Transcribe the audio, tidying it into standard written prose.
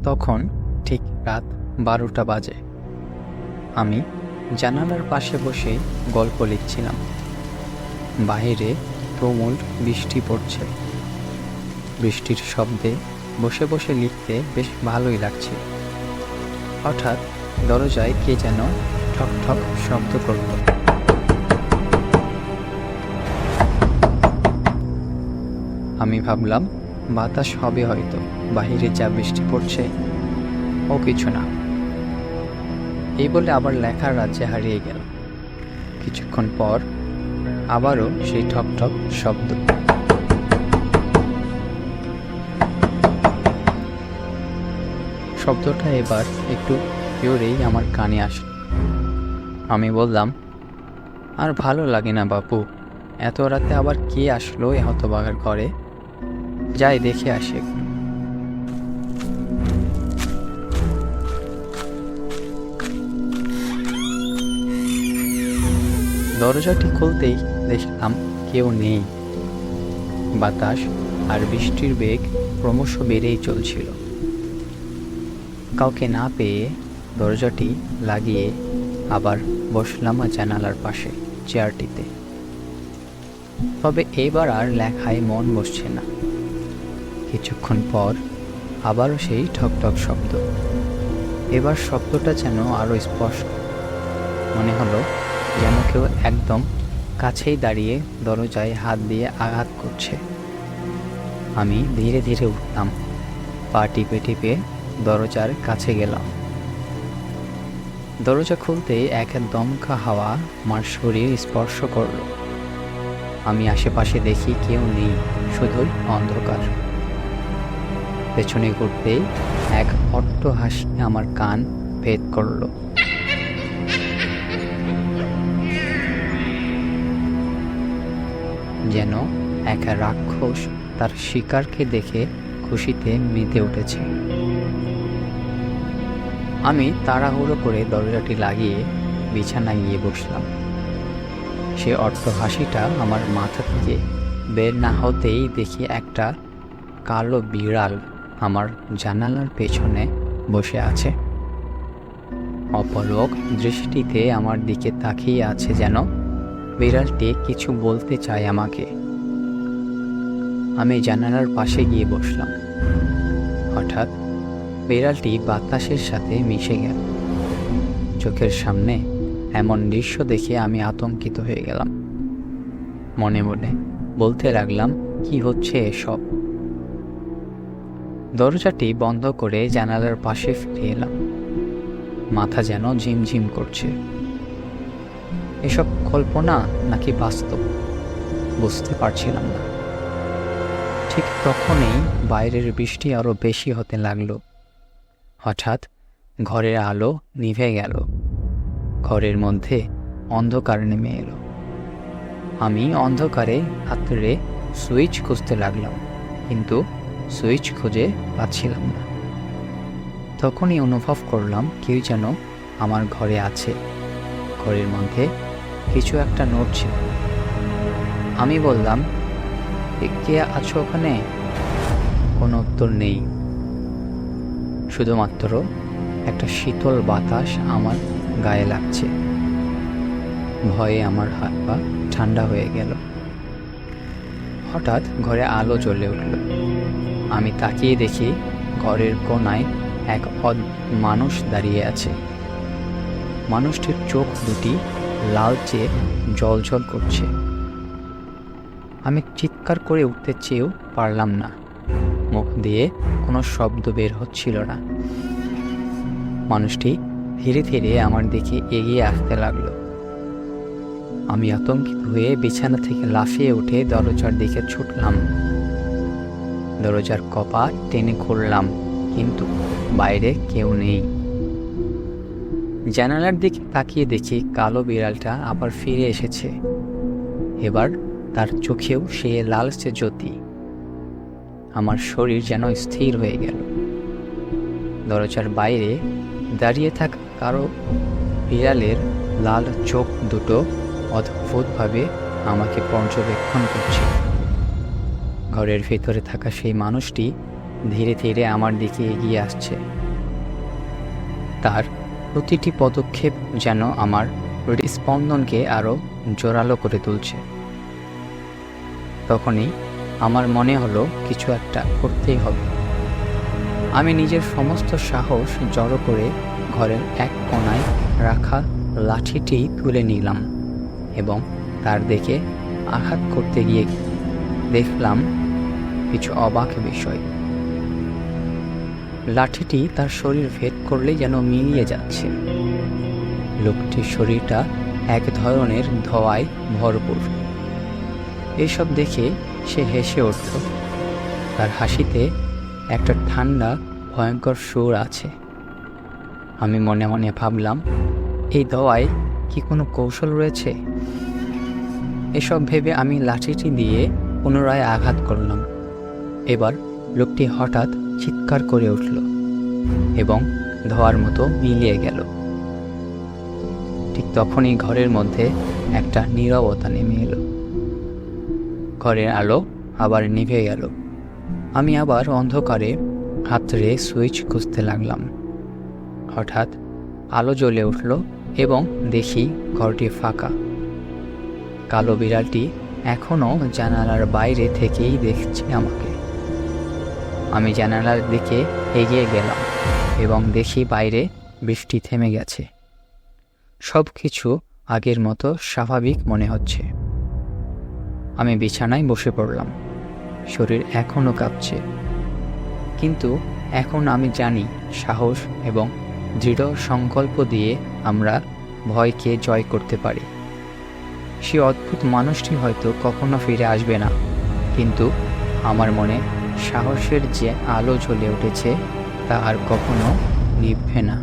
তখন ঠিক রাত 12টা বাজে। আমি জানালার পাশে বসে গল্প লিখছিলাম। বাইরে তুমুল বৃষ্টি পড়ছে। বৃষ্টির শব্দে বসে বসে লিখতে বেশ ভালোই লাগছে। হঠাৎ দরজায় কে যেন ঠক ঠক শব্দ করল। আমি ভাবলাম বাতাস হবে হয়তো, বাহিরে যা বৃষ্টি পড়ছে। ও কিছু না, এই বলে আবার লেখার রাজ্যে হারিয়ে গেল। কিছুক্ষণ পর আবারও সেই ঠক ঠক শব্দ। শব্দটা এবার একটু জোরেই আমার কানে আসে। আমি বললাম, আর ভালো লাগে না বাপু, এত রাতে আবার কে আসলো এ হতভাগার ঘরে, যাই দেখে আসে। দরজাটি খুলতেই দেখলাম কেউ নেই। বাতাস আর বৃষ্টির বেগ ক্রমশ বেড়েই চলছিল। কাউকে না পেয়ে দরজাটি লাগিয়ে আবার বসলাম জানালার পাশে চেয়ারটিতে। তবে এবার আর লেখায় মন বসছে না। কিছুক্ষণ পর আবারও সেই ঠকঠক শব্দ। এবার শব্দটা যেন আরো স্পষ্ট। মনে হলো যেন কেউ একদম কাছেই দাঁড়িয়ে দরজায় হাত দিয়ে আঘাত করছে। আমি ধীরে ধীরে উঠলাম, পা টিপে টিপে দরজার কাছে গেলাম। দরজা খুলতে এক দমকা হাওয়া আমার শরীর স্পর্শ করল। আমি আশেপাশে দেখি কেউ নেই, শুধুই অন্ধকার। পেছনে ঘুরতেই এক অট্টহাসি আমার কান ভেদ করল। যেন এক রাক্ষস তার শিকারকে দেখে খুশিতে মেতে উঠেছে। আমি তাড়াহুড়ো করে দরজাটি লাগিয়ে বিছানায় গিয়ে বসলাম। সে অট্টহাসিটা আমার মাথা থেকে বের না হতেই দেখি একটা কালো বিড়াল আমার জানালার পেছনে বসে আছে। অপলক দৃষ্টিতে আমার দিকে তাকিয়ে আছে, যেন বিড়ালটি কিছু বলতে চায় আমাকে। আমি জানালার পাশে গিয়ে বসলাম। হঠাৎ বিড়ালটি বাতাসের সাথে মিশে গেল। চোখের সামনে এমন দৃশ্য দেখে আমি আতঙ্কিত হয়ে গেলাম। মনে মনে বলতে লাগলাম, কি হচ্ছে এসব? দরজাটি বন্ধ করে জানালার পাশে ফিরে এলাম। মাথা যেন ঝিমঝিম করছে। এসব কল্পনা নাকি বাস্তব বুঝতে পারছিলাম না। ঠিক তখনই বাইরের বৃষ্টি আরো বেশি হতে লাগলো। হঠাৎ ঘরের আলো নিভে গেল। ঘরের মধ্যে অন্ধকার নেমে এলো। আমি অন্ধকারে হাতড়ে সুইচ খুঁজতে লাগলাম, কিন্তু সুইচ খুঁজে পাচ্ছিলাম না। তখনই অনুভব করলাম কেউ যেন আমার ঘরে আছে। ঘরের মধ্যে কিছু একটা নড়ছিল। আমি বললাম, কে আছো ওখানে? কোনো উত্তর নেই। শুধুমাত্র একটা শীতল বাতাস আমার গায়ে লাগছে। ভয়ে আমার হাত পা ঠান্ডা হয়ে গেল। হঠাৎ ঘরে আলো জ্বলে উঠল। আমি তাকিয়ে দেখি ঘরের কোণায় এক মানুষ দাঁড়িয়ে আছে। মানুষটির চোখ দুটি লালচে জ্বলজ্বল করছে। আমি চিৎকার করে উঠতে চেয়েও পারলাম না। মুখ দিয়ে কোনো শব্দ বের হচ্ছিল না। মানুষটি ধীরে ধীরে আমার দিকে এগিয়ে আসতে লাগলো। আমি আতঙ্কিত হয়ে বিছানা থেকে লাফিয়ে উঠে দরজার দিকে ছুটলাম। দরজার কপাট টেনে খুললাম, কিন্তু বাইরে কেউ নেই। জানালার দিকে তাকিয়ে দেখি কালো বিড়ালটা আবার ফিরে এসেছে। এবার তার চোখেও সে লালচে জ্যোতি। আমার শরীর যেন স্থির হয়ে গেল। দরজার বাইরে দাঁড়িয়ে থাকা কারো বিড়ালের লাল চোখ দুটো অদ্ভুতভাবে আমাকে পর্যবেক্ষণ করছে। ঘরের ভেতরে থাকা সেই মানুষটি ধীরে ধীরে আমার দিকে এগিয়ে আসছে। তার প্রতিটি পদক্ষেপ যেন আমার হৃদস্পন্দনকে আরও জোরালো করে তুলছে। তখনই আমার মনে হলো কিছু একটা করতেই হবে। আমি নিজের সমস্ত সাহস জড়ো করে ঘরের এক কোণায় রাখা লাঠিটি তুলে নিলাম এবং তার দিকে আঘাত করতে গিয়ে দেখলাম কিছু অবাক বিষয়। লাঠিটি তার শরীর ভেদ করলে যেন মিলিয়ে যাচ্ছে। লোকটির শরীরটা এক ধরনের ধোঁয়ায় ভরপুর। এসব দেখে সে হেসে উঠল। তার হাসিতে একটা ঠান্ডা ভয়ঙ্কর সুর আছে। আমি মনে মনে ভাবলাম, এই ধোঁয়ায় কি কোনো কৌশল রয়েছে? এসব ভেবে আমি লাঠিটি দিয়ে পুনরায় আঘাত করলাম। এবার লোকটি হঠাৎ চিৎকার করে উঠল এবং ধোঁয়ার মতো মিলিয়ে গেল। ঠিক তখনই ঘরের মধ্যে একটা নীরবতা নেমে এলো। ঘরের আলো আবার নিভে গেল। আমি আবার অন্ধকারে হাতড়ে সুইচ খুঁজতে লাগলাম। হঠাৎ আলো জ্বলে উঠল এবং দেখি ঘরটি ফাঁকা। কালো বিড়ালটি এখনও জানালার বাইরে থেকেই দেখছে আমাকে। আমি জানালার দিকে এগিয়ে গেলাম এবং দেখি বাইরে বৃষ্টি থেমে গেছে। সব কিছু আগের মতো স্বাভাবিক মনে হচ্ছে। আমি বিছানায় বসে পড়লাম। শরীর এখনও কাঁপছে, কিন্তু এখন আমি জানি সাহস এবং দৃঢ় সংকল্প দিয়ে আমরা ভয়কে জয় করতে পারি। সে অদ্ভুত মানুষটি হয়তো কখনো ফিরে আসবে না, কিন্তু আমার মনে সাহসের যে আলো জ্বলে উঠেছে তা আর কখনো নিভবে না।